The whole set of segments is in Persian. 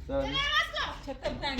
چطور بودن؟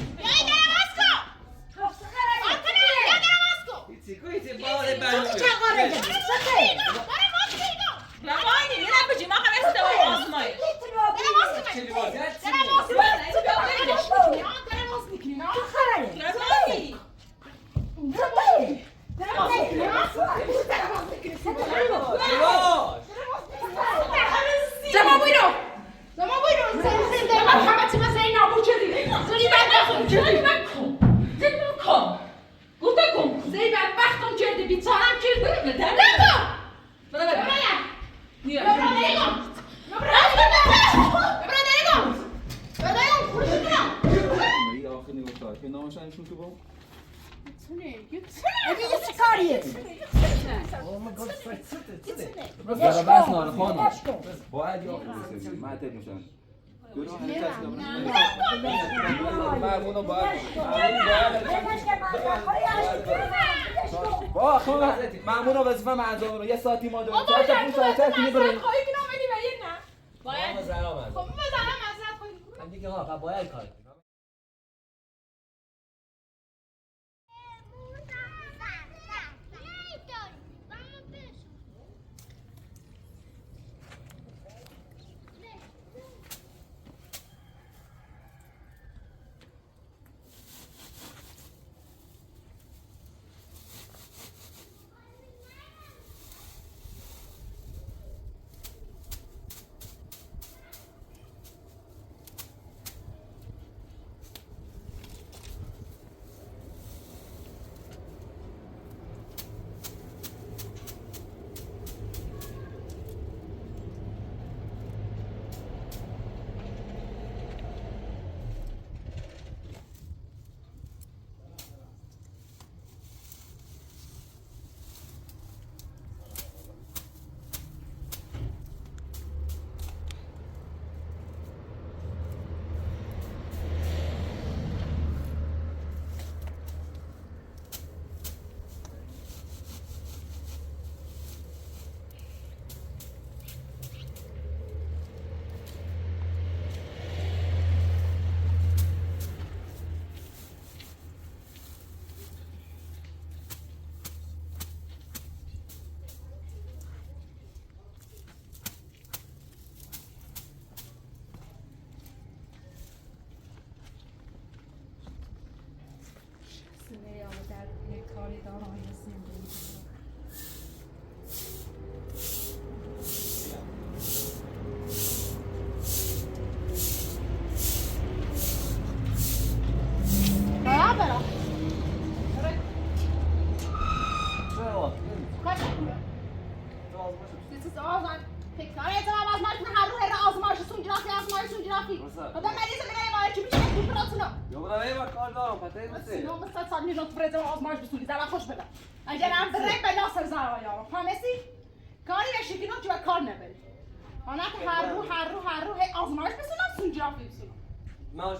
مامون وظیفه معذور یه ساعتی ما داریم چهار تا 5 ساعت کنی بریم خواهی که نامدی به این نه باید زرا من خب ما زرا معذرت کنیم دیگه ها باید کار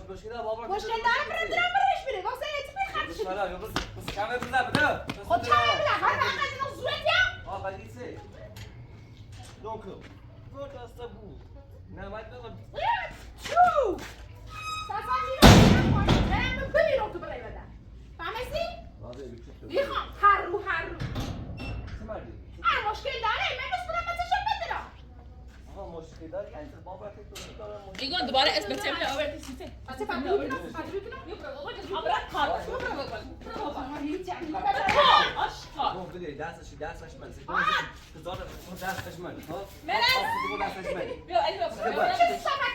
مشکل داره بابا مشکل داره برش بره واسه چی میخواد مشکل داره بس کامل بده خود چه بده هر وقت اینو زورت یا ولی سه donc votre asta بود نه باید بگم چو ساسا میرم برم ببینم تو برای بده فهمیدی میخوام هر رو مشکل داره من بس برم بچه‌شم بدم مشکل داره یعنی بابا فکر کنم دیگه دوباره اسم چه میشه آورد سیته بچه فهمیدی دستش من دستش من ها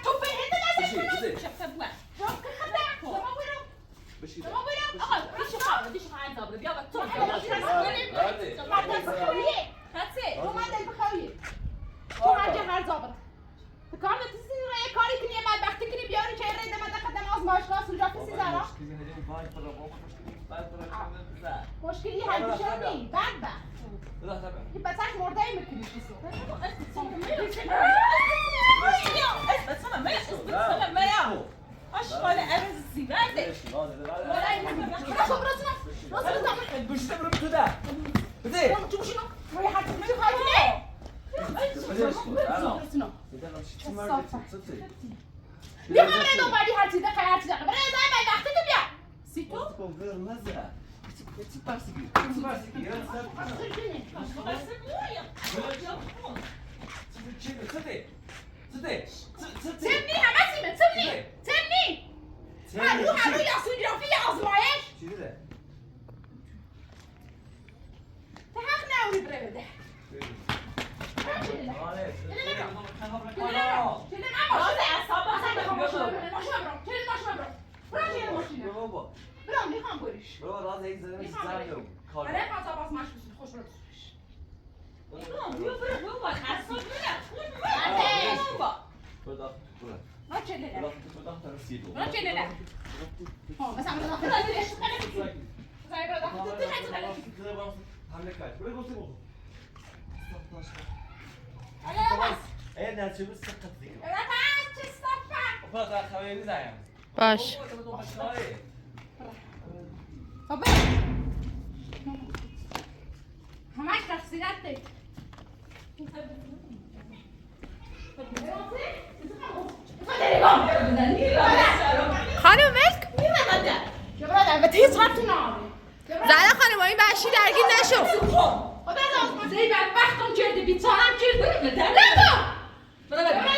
تو به هند دستش من بشید آقا دیش خواهد دابره بیا تو تو هر جا هر زابره کار نتیسی یه کاری کنی یه بدبختی کنی بیاری که رده من قدم آزمایشگاه سوجا کسی زارا مشکلی حل میشه نی بدبخت یه بچه‌ش مرده ای میکنی کسی اسم مریا آشغال عرض زیبرده بیا من دنبالی هر هرچی دقیقه هرچی دقیقه برای ازای من وقتی تو بیا سی تو؟ قرمزه چی پرسیگی؟ چی پرسیگی؟ تمنی همه سیمه تمنی هر رو یا سونگرافی یا آزمایش چی دیده؟ تو حق نوری بره بده برام میخوام بریش برو راز یک زده میشه زن رو برای قطع باز ماش بسید خوش برو بسیدش برو چه لیده برو چه لیده مثلا برو داخل لیده زای برو داخل حمله کرد برو گفته بخور اگه نه چه بس سقط دیگه چه استفن فقط در خبری زایم باش خب همش تفصیلات دید خانم ملک برادر به تیز رفتی نامه زهرا خانم این بشی درگیر نشو خدا داشت زی بدبختم کرده بیچارم کرده نگو برادر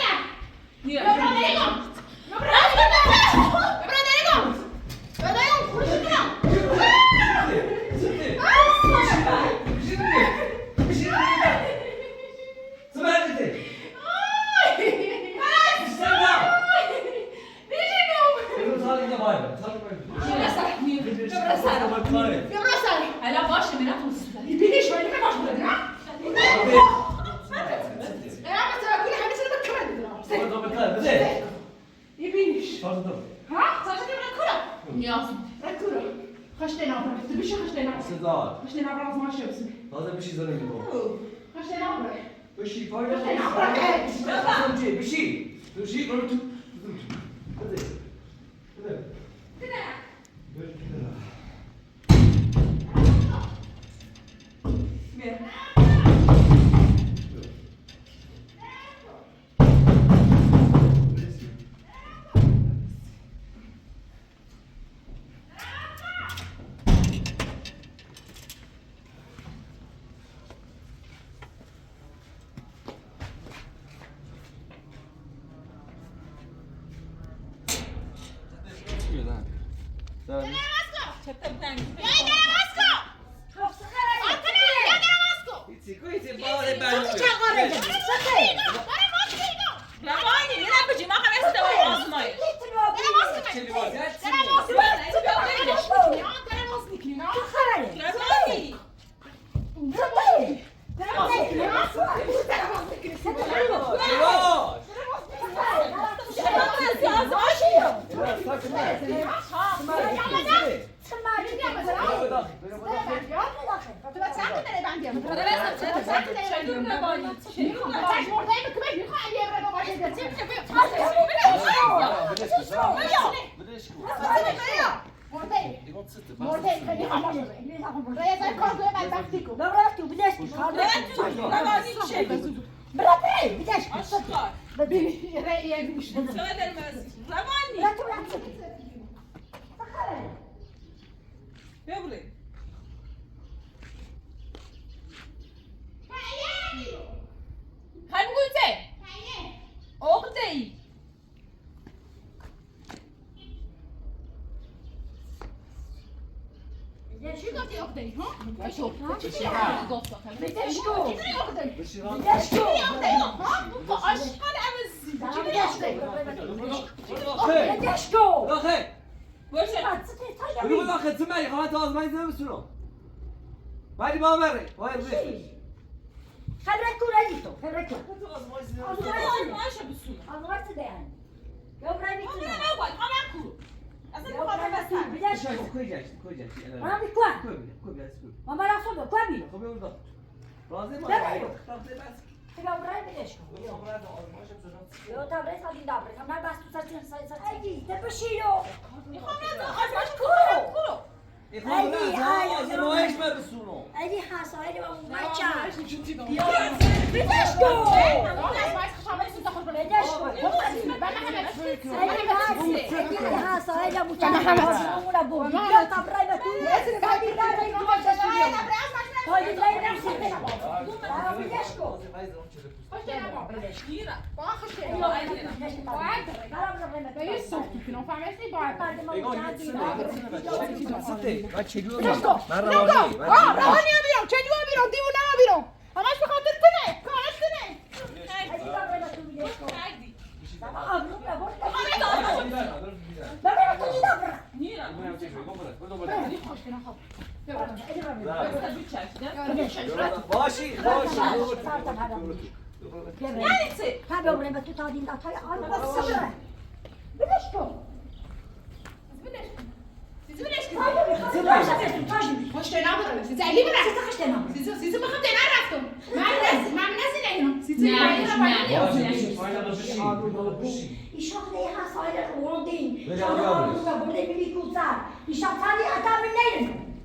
هلا باشه من اتوسط بيجي شوي ما باش بدنا انا ما تقول حبيبي انا بكمل يبينش ها صار كده كره نياز كره خشتنا برا تبيش خشتنا صدار خشتنا برا ما شو بسمي هذا بشي زلمه تو خشتنا برا بشي فايده خشتنا برا بشي بشي قلت بعدی با بره وای بشه خبرت کوره تو خبرت تو آزمایش بسون آزمایش دیان یا برای میتونم نه باید همه کو اصلا میخوام بسن بیدش کجاش انا میکوام کجاش ماما رفتم دو کوام خب اون دو راضی ما خدا برای بیدش یا تا برای سالی دابره من بس تو سر ایدی تبشیرو میخوام آزمایش کو آزمایش برسونو ایدی حسایل و مچا بیا بیدش کو آزمایش خشامه سوزا خوش بیدش کو من همه ها سايل ابو انا بو لا طبري بتو هذه لا هذه لا يمشي باشی تا ببرم به تو تا دین داتای آن بسه بلش کن خشته نبرم سیزه علی برم خشته نبرم سیزه بخوام دنر رفتم من نزی نهیم سیزه ایشان خیلی حسایل رو دین شما آموزه برده بیبی کوزر ایشان تانی آدم نیم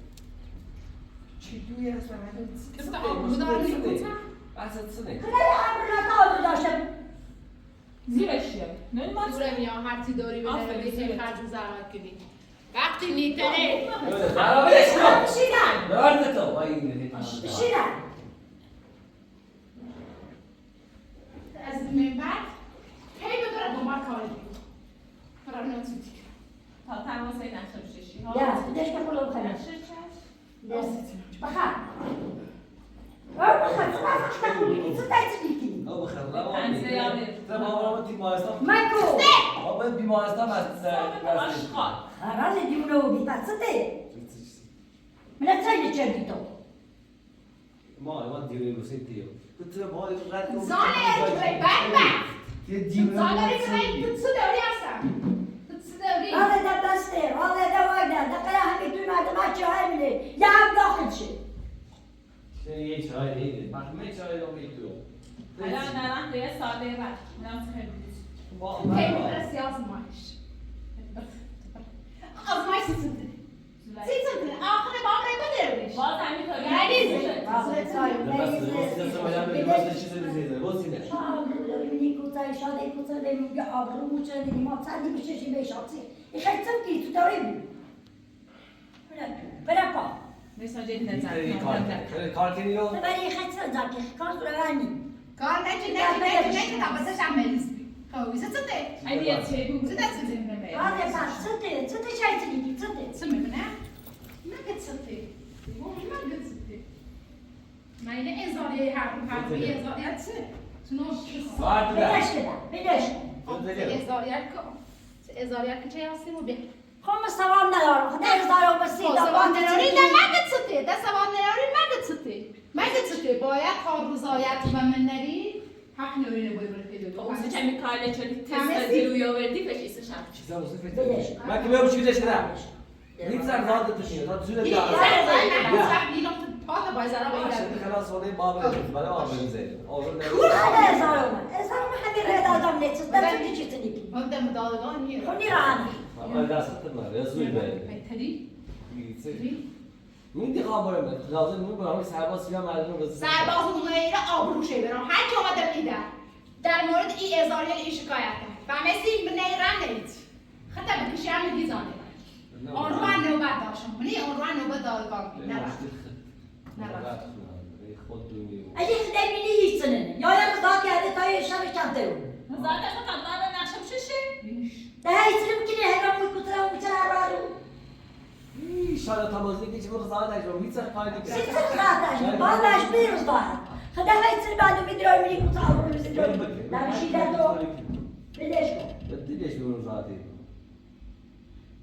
چطوری هست کسا آموزه داری کوزر خیلی آموزه داشتم زیرش نه ما زورم یا هر چی داری بده بهتر خرج و زحمت کنی وقتی نیتره بشیدن دارد تو بشیدن از منبر هی ببرم دنبال کاری برام نمی‌سوزی تا تماس نشم ششی ها دش که خلو خلاص بخیر بخیر تو تاچیکی او بخیر لا ماکو آب بیمارستان است راز دیونو بی پسته من چای چه بیتو ما دیرو سیتیو تو ما قد زانه تو بدبخت یه دیونو زانه تو چه دوری هستم چه دوری هذا ده بسته هذا ده وايد ده قيا هم يتوي ما ده ما تشاهي مني يا عم داخل شيء یه چای دیگه من چای رو میتو الان نرم به ساده بعد نام خیلی با برای سیاس ماش از ماش سیزده آخر بام رو بدرش باز همینطوری مني كوتا شادي كوتا لم يعبروا مجاني ما تصدق بشيء بيشاطي يخيتم كي تدوري بلا با مثلا جدی نزد کارتینی رو ولی خیلی زاکی کار روانی کار نچی تابستش هم مریض خب ایسا چطه؟ ایدی یه چه بود؟ چطه چطه میمونه؟ آره پس چطه چای چیدی چطه؟ چه میمونه؟ مگه چطه؟ مگه چطه؟ من اینه ازاریه حرفی ازاریه چه؟ بدش ازاریه کن ازاریه که چه هستیم و بیا خب سوام ندارم خدا ازدارم بسی سوام نداری نه مگه چطه؟ ده سوام نداری مگه چطه؟ باید کار رضایت و من نری حق نوری نبایی برای پیدا اون چه میکاله چلی تست دیروی آوردی فشیسه شد چیزا مصیفه من که میام چی بشه نه هیچ زن زاد تو چیه تا چونه بیا پات باید زرا باید خلاص ولی بابا برای آبر زید آبر کول خدا ازدارم همین رد آدم نیست دست چی چی من دم دادگاه نیه خونی رانی اما دست تمام رسوی به تدی میدی خبره من لازم می برام سرباز یا مردم رو سرباز اونایی آبروشه برام هر کی اومده میده در مورد این ازاریل این شکایت و مثل نیران نیت خطا بکشی هم میزانه آن رو نوبت داشتم منی آن رو نوبت دادگاه نه خود دونی اگه خدای بینی هیچ سنه یا یه رضا کرده تا یه شب کمتر اون زاده خود داره نقشم ششه ده هیچ نمیکنه هنگام میکوتره و میچه هر رو شاید تمازی که چه موقع زاد اجرام هیچ سر کاری نکنه سیت خاطر بالاش بیروز دارد خدا هیچ بعد میدرای میری کوتاه رو میذاری نمیشی در تو بدش کن بدیش بیرون زادی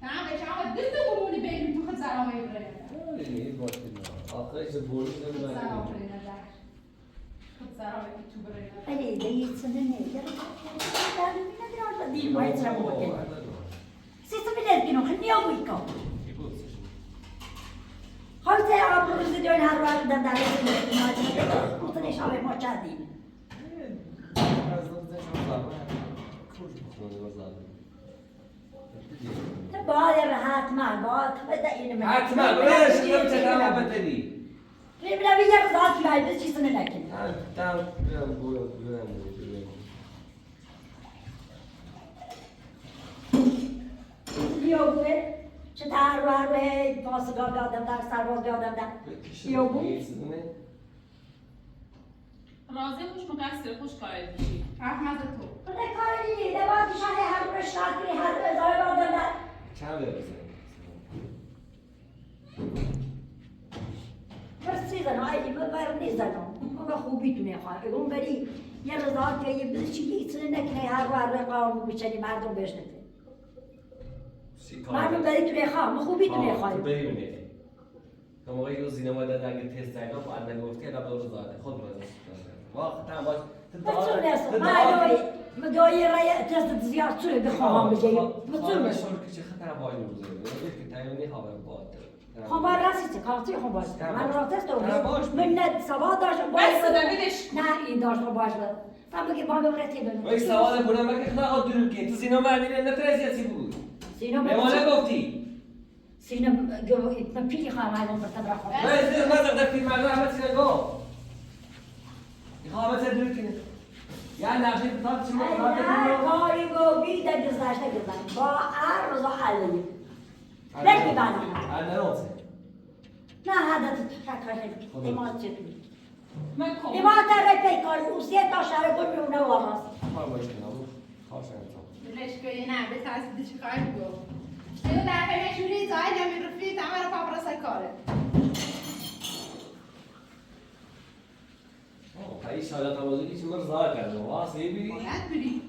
تمام شما دست قبولی بگیم تو خود زرامه برای نیست باشه نه آخرش بوری نمیدونم خود زرامه تو برای ولی ده هیچ سنه نه در میدرای دیر باید سر بکنه سیت بلد کنم خیلی نیاوی کن حالت آب روز دیون هر وقت در دست میاد کوتنش آب ما چندی باید راحت مال باید بده اینو حتما برایش نمی‌تونم بتونی نمی‌دونم یه روز مال بس چیزی نکنی تام برام یا بوده چه تر روی پاسگاه بیادم در سرباز بیادم در یا بود رازی خوش مقصر خوش کاری بشی احمد تو خدا کاری نیست باید شهر هر رو شهر کنی هر رو ازای بیادم در چند بزنی؟ برسی زنم ایدی من بر نیزنم اون خوبی تونه خواهد اون بری یه رضا که یه بزرچی ایتونه نکنه هر رو قانون بچنی مردم بشنده مردم بری تونه خواهم خوبی تونه خواهد ببینید تا موقعی که زینما داد اگه تست نگاه بعد نگفتی الان دور زاده خود رو واقعا تام باش بتونه است ما دایی رای تست زیاد چوره بخواهم بجایی بتونه است شور که چه خطر باید روزه که تایونی خبر باد خبر رسیده کارتی خون باش من را تست دارم من نه سواد داشتم بس دمیدش نه این داشتم باش بود فهم که با من رتی بدم وای سواد بودم مگه خدا خود دروغ کی تو زینما میره نه ترازیاتی بود سینا به ما گفتی سینا من پیلی خواهم الان برتم را خواهم نه ما زدم فیلم رو همه چیز گو میخوام چه دروغ کنه یا نقشه تا چی نه کاری گو بی در گذشته گذشت با هر روزا حلی لکی بانم نه هذا تتحكى ما تشتري من کم ما ترى بيكار وسيت عشر كل يوم نورس بلش کنی نه به تصدیق چی کاری بگو اینو در همه شوری زای نمیرفتی تمام پاپراسای کاره هایی شاید تا بازی چی مرزا کرده واسه بی باید بری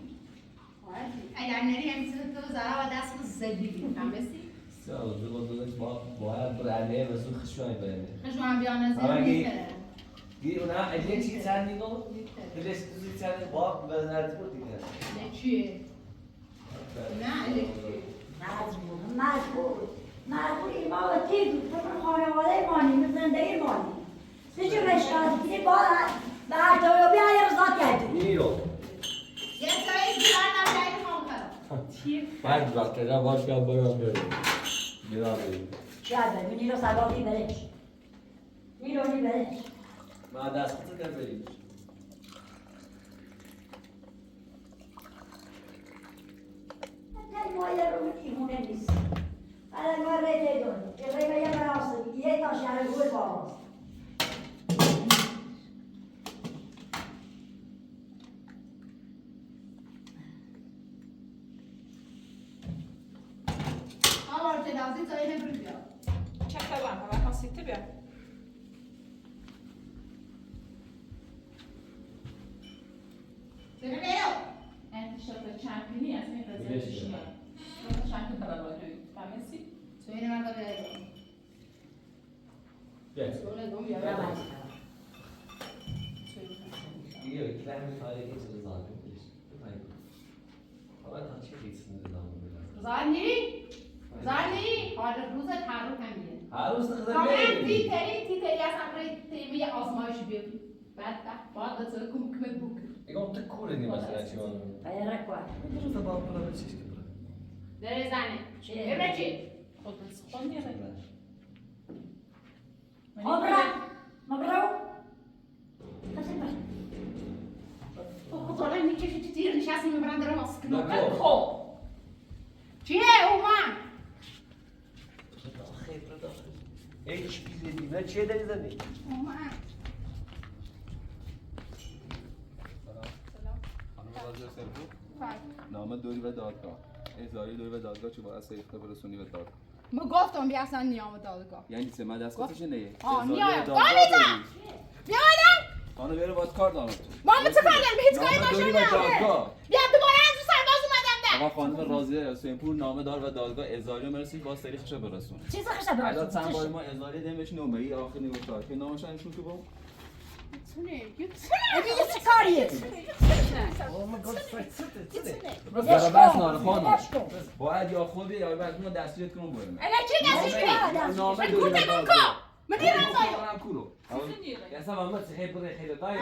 اگر نری همیشه تو زارا و دست رو زدی فهمیدی سال دو باید برنده واسه خشوای برنده خشوام بیان زمانی دی اونا اگه چی چند نگو دلش تو چند باب بزنید بود دیگه نه چیه نه مجبوری ما و تیگ تو خانواده مانی زندگی مانی سیچی مشکل دیگه باید به هر طور بیایی رضا کردی نیرو یه سایی بیان نمیدهی خواهم کرد چیه؟ بعد وقت را باش که برام بریم بیرا بریم شاید بریم نیرو سبابی برش نیرو برش ما دست خود کرد بریم ما یه رو ایمونه نیست الان ما ریده داریم که ریده یه براستی یه تا شهر گوی باراست آوار جنازی زایی نبرو بیا چه خبرم همه خواستیده بیا چه نمیو انتشار چمپینی از این رزیا بشیه چمپین برای فهمیدی؟ تو اینو من بده بیاد سوال دوم یا رمز دیگه کلام خالی که چه زانه بودیش بفهمی حالا تا چه ریسی نظام بود زانی حال روز تحرک همیه هر روز خدا کامل میری تیتری از امری تیمی آزمایش بیاد بعد دست کمک بک اگه تو کوره نی مثلا چی اون پیرک باید روز با پول چیش که داره زنه ببره چی خود خون میره مبرو خدا میکشه تو تیر نشستی میبرن داره واسه کنه خب چیه اومد خیر رو داشت ایش بیزی نه چیه داری زنی اومد خانم رازیا سرپور نام دوری و دادگاه احضاری دوری و دادگاه چه باید سریخته برسونی به دادگاه ما گفتم بیا اصلا نیام دادگاه یعنی چه من دست کتش نیه میایم بیا خانم بیاره باید کار دارم ما چه کار داریم هیچ کاری نام دوری و باشه دادگاه بیا دوباره از رو سرباز اومدم ده آقا خانم رازیا سرپور نامه دار و دادگاه احضاری مرسی با سریخش برسون چیز خشب الان چند بار ما احضاری دمش نومه آخر نگفتار که نامش نشون تو با اگه چه کاریه زرا بس نار خانم باید یا خودی یا بعد ما دستیت کنم بریم اگه چی دستش کنی نامه من دوری و گفتم اون دادگاه من نیرم زایو برم کورو یا سلام من خیلی بره خیلی دای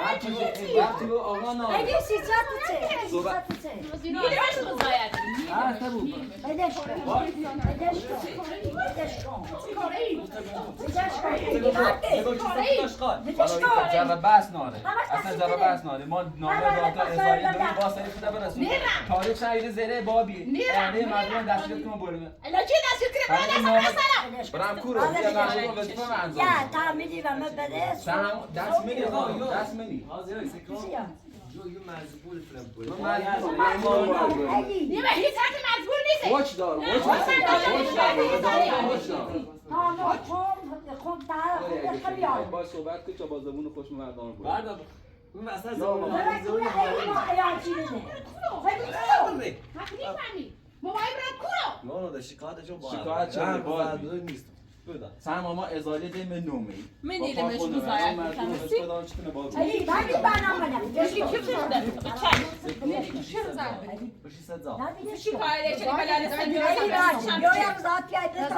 وقتی به آقا ناره اگه سیزت چه؟ سیزت چه؟ نیرش رضایت بدش کن بدش کن بدش کن بدش کن جرا بس ناره اصلا جرا بس ناره ما نامه داتا ازایی داریم با سری خدا برسون تاریخ شهید زره بابی یعنی مردم دستگیر کنم بریم الکی دست کنه من دست برم کورو بیا مردم وظیفه من انجام یا تعمیدی و من بده دست منی دست منی یو مجبور فرم بود نیمه هیچ حرف مجبور نیست واچ دار واچ دار با صحبت که تا بازمون خوش مردان بود بعد من اصلا موبایل برات کورو نه نه شکایتشون با شکایت چرا با نیست بودا سن ماما ازاله ده من نومی من نیرمش رضایت میکنم علی بعدی برنامه یکی کی بوده بچه بشی صدا چی کاری چه بلاد علی استمیرم بیایم ذاتی ایده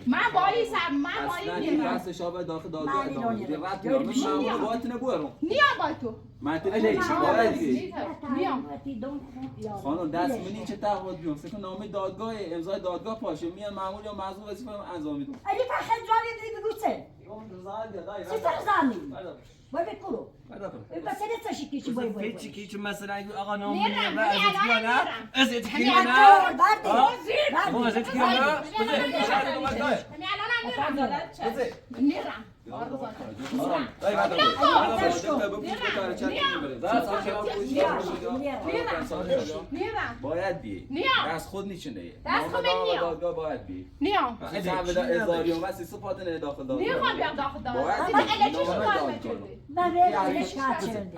من بایی سر من بایی نیرم دست شاب داخل دادگاه ادامه میده رد میام من باید نبورم نیام با تو من تیجی باید نیام خانم دست منی چه تعهد بیام سکن نامه دادگاه امضای دادگاه پاشه میان مامور یا معزول وظیفه من انجام میدم علی فخر جوابی بدی بگو چه سیستر زمین باید بکرو بس نه چه کیچی باید باید هیچی کیچ مثلا آقا نام نیرم میگه از الان نه از نیرم کی همین نه اتو بردی ما از کی نه الان نیرم باید بی دست خود نیچنه دست خود نیام. دادگاه باید بی نیام سن بلا ازاری و وسی سپات نه داخل دادگاه نیام بیام داخل دار باید من بی الکی نامه شکار دادگاه. میکردی من ویلش کچرده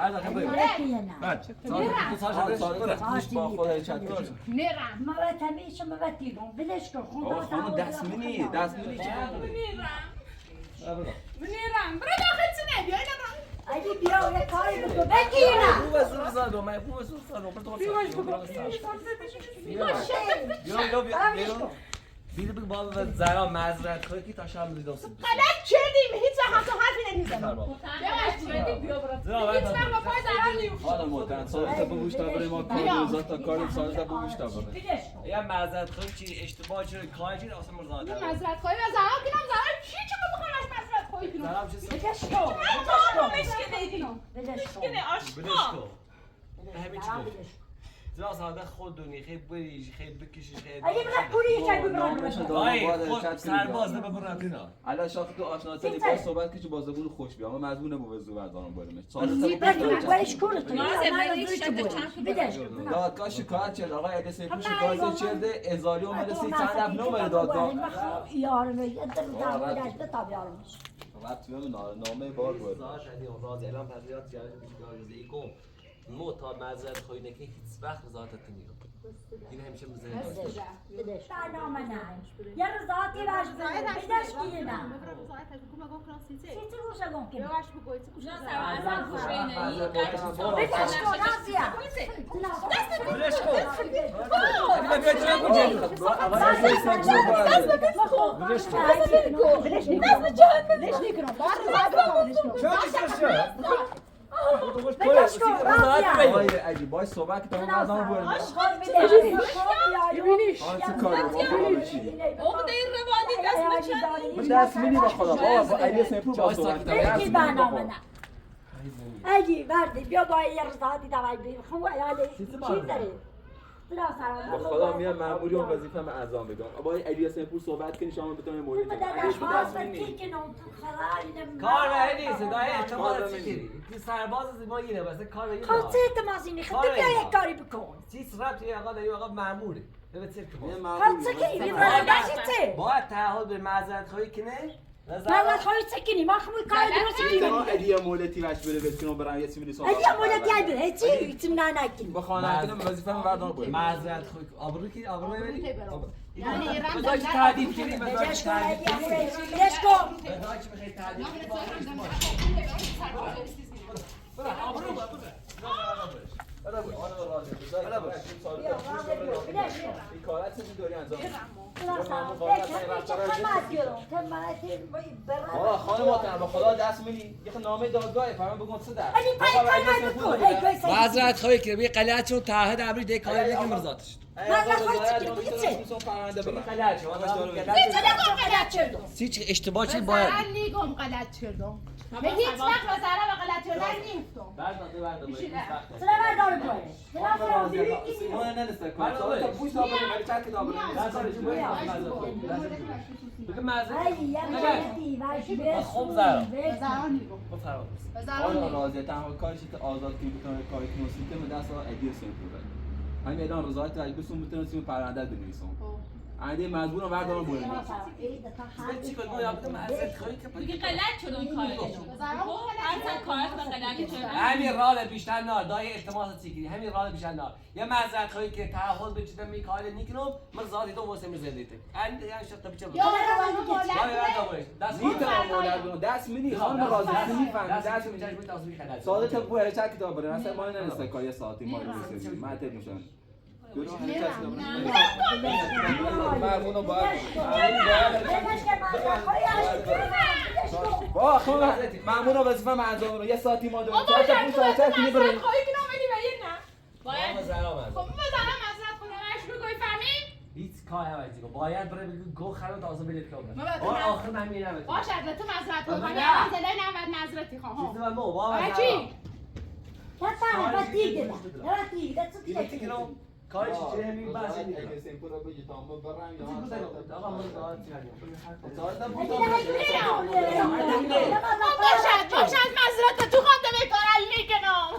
با خودت چت کن نیرم ما باید همیشه ما باید دیگم ولش کن آقا خانم دست منی چه نیرم برو داخل چنه بیای نرم اگه بیا یه کاری بکن بگیرم بو وزور زادو من بو وزور زادو پر تو بیده بگو بابا و زهرا معذرت خواهی که تا شام دیدم غلط کردیم هیچ وقت تو حرفی نمیزنم هیچ وقت با پای زهرا نمی‌خورم. حالا مدن سالت بگوش تا برای ما کار تا کار سالت بگوش تا برای بگش کن یا معذرت خواهی چی اشتباه چرا کاری چی اصلا مرزاده من معذرت خواهی و زهرا کنم زهرا هیچ وقت بخوام از معذرت خواهی کنم زهرا چه بگش کن بگش کن بدش کن همین چی گفت زهرا ساده خود دونی خیلی بریش خیلی بکشی خیلی اگه بخواه پولی چه دایی خود سرباز نه ببر رفتینا الان شاخ تو آشناسانی با صحبت که چه بازمون خوش بیام اما مزبون بو وزو بردارم بریم سالت برش کنه تو بدش دادگاه شکایت کرد آقا اگه سیفی شکایت کرده ازاری اومده 30 چند رفت نومده دادگاه یارم یه در دادگاه داشته تا بیارمش ربطی هم نامه بار بود راز اعلام پذیرات جلسه ایکم مو تا معذرت خواهی نکه هیچ وقت رضایتت نمیگم این همیشه مزه بدش برنامه نه یه رضایتی باش بدش کی نه سیتی روشه گم که بدش کن رازیا بلش کن بدش کن رازیا اگه باید صحبت که تا مردم بریم دست میدی با خدا بابا با علی سیپور با صحبت بگی برنامه نه اگی وردی بیا با یه رضایتی دوای بیم خب علی چی داری؟ با خدا میام مأموری اون وظیفه من انجام بدم با علی سیپور صحبت کنی شما بتونید مورد کار رای نیست صدای اعتماد چیزی که سرباز ما اینه واسه کار اینه خب چه اعتمادی خب بیا یک کاری بکن چیز ربطی آقا دایی آقا مأموره ببین چه خب چه کی چه باید تعهد به معذرت خواهی کنه من خواهی چکنی ما خموی کار درستی ما علی مولتی واش بره بسکنم برام یه چیزی صحبت علی مولتی ای بره چی ایتم نه نکن با خانه کنم وظیفه من بردار بریم معذرت خواهی آبرو کی آبرو ببری یعنی ایران بذار تعدیل کنی بدش کن بدش کن بذار چی میخوای تعدیل کنی حالا بود آن راضی بذار حالا بود بیا راضی بیا این کارات چه دوری انجام آه خانم محترم به خدا دست میدی یه نامه دادگاه فهم بگم چه در معذرت خواهی که بی قلعت شو تعهد امری ده کاری دیگه مرزاتش هیچ اشتباه چی باید لیگم غلط شدم به هیچ وقت وزاره و غلط شدن نیفتم بگه معذرت خب زهرا آیا راضیه تنها کارش که آزاد کنی بکنه کاری که نوسیته به دست ادیه سنفوره همین الان رضایت تجربه میتونستیم پرونده بنویسم عادی مجبورم بردارم بوده چی کنم یا بگم معذرت خواهی که میگه غلط شد اون کارش اصلا کارت با غلط شد همین راه بیشتر نه دای التماس چیگیری همین راه بیشتر نه یا معذرت خواهی که تعهد بچیدم می کار نیکنم مرزادی تو واسه میزدیته اند یا شرط بچه یا دست میتونم دست میدی خانم راضی میفهمی دست میتونی تصویر خدمت ساده تو بوده چه کتاب بره مثلا ما ننسته کاری ساعتی ما رو میسازیم من تد میشم مرمونو باید با خب مامونو وظیفه من انجام بدم یه ساعتی ما داریم تا تا 5 ساعت کنی بریم خواهی که نامدی به این نه باید زرا خب مثلا معذرت کنم اش بگوی فهمی هیچ کاری نمیشه باید بره بگو گو خراب تازه بلیت کنم آه آخر من میرم باشه از تو معذرت کنم من الان دلای نمد معذرتی خواهم چیزی من مو با چی کارش چیه همین بحث دیگه باشه از معذرت تو خواندم این کار علی میکنم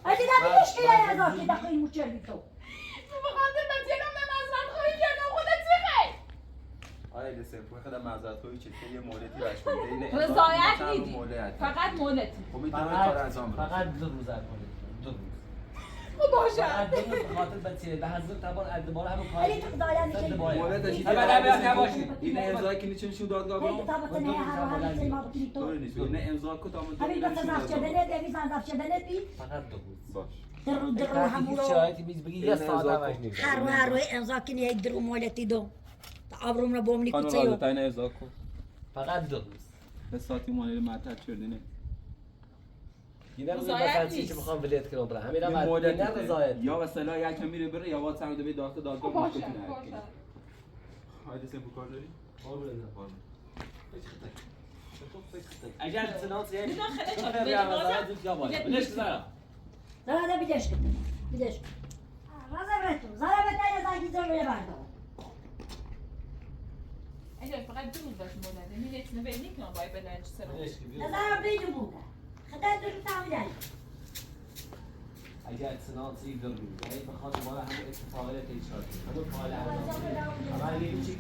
اگه نبی مشکلی از آقای دقیقی موچلی تو بخاطر بچینم به معذرت خواهی کردم خودت چی خیلی آره دسته خودم معذرت خواهی چه یه مولتی باش بده رضایت میدی فقط مولتی خب میتونم کار انجام بدم فقط 2 روز دو روز باشه فقط 2 روز خاطر بچه به حضرت تبار ادبار همون کار ولی تو دارم میشه مولتش این امضا که نیچه شو دادگاه ولی تو بطنه هر هر چیزی ما بکنی تو نیست نه امضا کو تا همین بس زفت شدنه بی زفت شدنه بی فقط 2 روز باش درو همون رو شرایطی میز بگی یه ساعت هم نیست هر روی امضا کنی یک درو مولتی دو آبروم رو بوم خانم نیکوچه تا این امضا کو فقط 2 روز به ساعتی مالی معطل شده نه اینا رو مثلا چیزی که میخوام ولیت کنم برای همین وقت نه رضایت یا وسیله یک میره بره یا واسه سر به دادگاه باشه هایده سه کار داری اگر سنات یه میدونم خیلی خیلی خیلی رمضان دوست یا باید بلش زارا زرا بیدش کن بیدش رازم رتو زرا بتای زنگی زور بردار اگر فقط 2 روز باش مولده میلیتونه به نیک نام باید بدنش سر نظر بیدو بوده خدا دو تعمیل اگر سنات سی دو روز یعنی بخاطر ما همون اتفاقات ایجاد همون فعال اما یه چی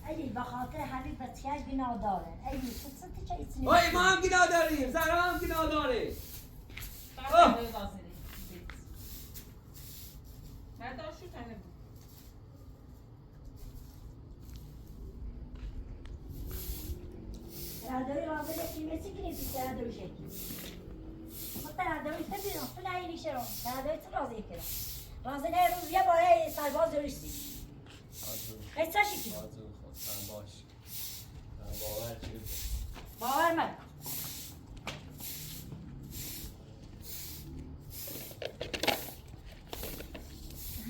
ایلی بخاطر همین پتیاج بنا داره ایلی ست چه ایسنی وای ما هم گنا داریم زهرا هم گنا داره تردوی رازه لکی میسی کنیسی تردوی شکی ما تردوی تبیرم تو نهی نیشه رو تردوی تو رازه کنم رازه نه روز یه باره سرباز دارشتی ایسا شکی باش باور چی باور من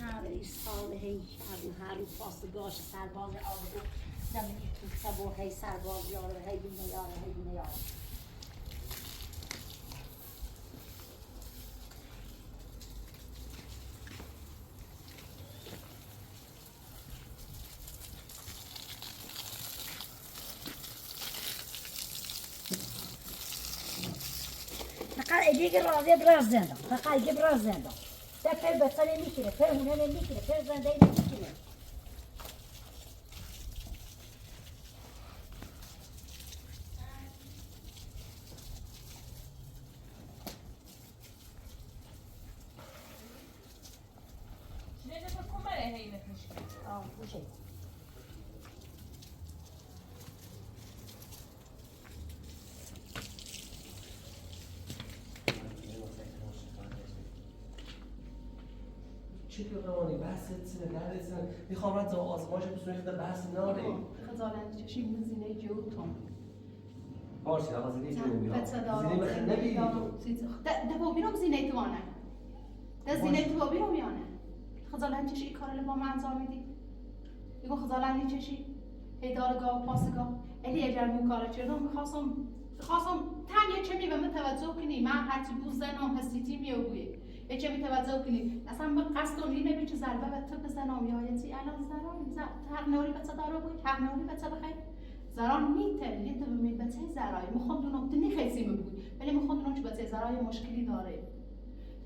هر سال هی هر روز پاسگاش سرباز آبرو زمینی تو سبو هی سرباز یاره هی بینه یاره هی بینه یاره فقط دیگه راضی براز زنده فقط دیگه براز زنده ده پر بساله میکنه پر هونه میکنه پر زنده میکنه باشه چی که روانی بحث سینه درد سینه میخوام رد آزمایش بسونی خدا بحث ناره خزالند چشیم زینه جوتون باشه آقا زینه جو میام زینه بخیر نبیدی ده بابیرم زینه تو آنه ده زینه تو بابیرم یانه خزالند چشی کار با من انجام میدی میگو خزالند چشی هیدارگاه پاسگاه الی اگر مو کار چردم میخواستم تنیه چه میگم متوجه کنی من هرچی بوز زنم هستیتی میوگوی چه متوجه کنی اصلا من قصد کنی نمی چه ضربه به تو بزنم یا یتی الان زران حق نوری بچه داره بود حق نوری بچه بخیر زران میته یه تو می بچه زرای میخوام دونم تو نخیسی بود ولی میخوام دونم چه بچه زرای مشکلی داره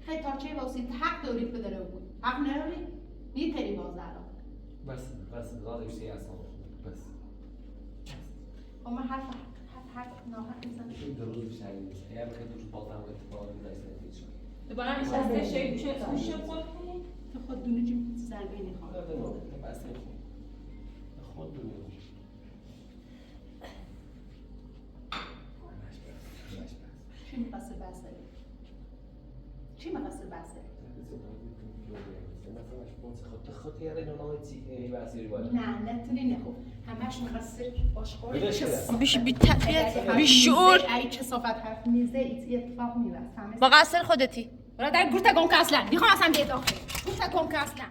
خیلی تا چه واسه حق داری بداره بود حق نوری میتری با زرا بس دادش سی اصلا بس اما حرف ناحق میزنه این درست بیشتر نیست اگر بخیر دوش بازم و اتفاقی نیست هیچ دوباره هم شسته شیء چه میشه خود تو خود دونه چی ضربه نخوام بس خود دونه چی می‌خواسته بسه؟ چی می‌خواسته بسه؟ خود یاره نونای چی بسیاری باید نه نتونی نخو همش می‌خواسته باشخوری بیش بی تربیت بی شعور ای چه صفت حرف میزه ایتی اتفاق می‌بست با قصر خودتی برادر گوشت گم که اصلا میخوام اصلا بیاد آخه گوشت گم که اصلا